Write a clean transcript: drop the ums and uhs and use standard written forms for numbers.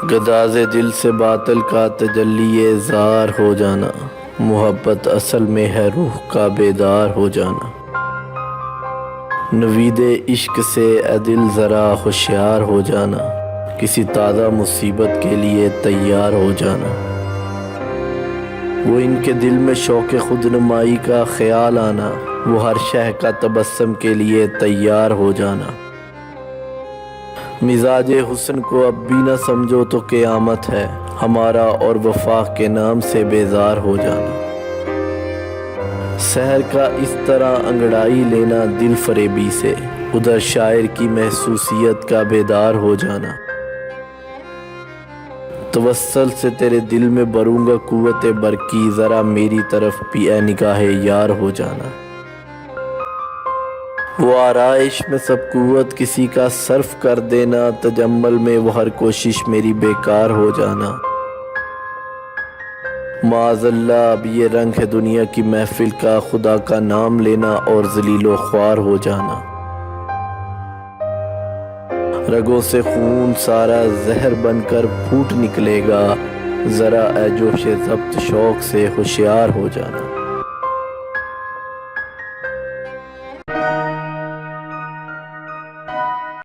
گداز دل سے باطل کا تجلی زار ہو جانا، محبت اصل میں ہے روح کا بیدار ہو جانا۔ نوید عشق سے اے دل ذرا ہوشیار ہو جانا، کسی تازہ مصیبت کے لیے تیار ہو جانا۔ وہ ان کے دل میں شوق خود نمائی کا خیال آنا، وہ ہر شہ کا تبسم کے لیے تیار ہو جانا۔ مزاج حسن کو اب بھی نہ سمجھو تو قیامت ہے، ہمارا اور وفا کے نام سے بیزار ہو جانا۔ سحر کا اس طرح انگڑائی لینا دل فریبی سے، ادھر شاعر کی محسوسیت کا بیدار ہو جانا۔ توسل سے تیرے دل میں بھروں گا قوت برقی، ذرا میری طرف بھی اے نگاہ یار ہو جانا۔ وہ آرائش میں سب قوت کسی کا صرف کر دینا، تجمل میں وہ ہر کوشش میری بیکار ہو جانا۔ معاذ اللہ اب یہ رنگ ہے دنیا کی محفل کا، خدا کا نام لینا اور ذلیل و خوار ہو جانا۔ رگوں سے خون سارا زہر بن کر پھوٹ نکلے گا، ذرا اے جوش ضبط شوق سے ہوشیار ہو جانا۔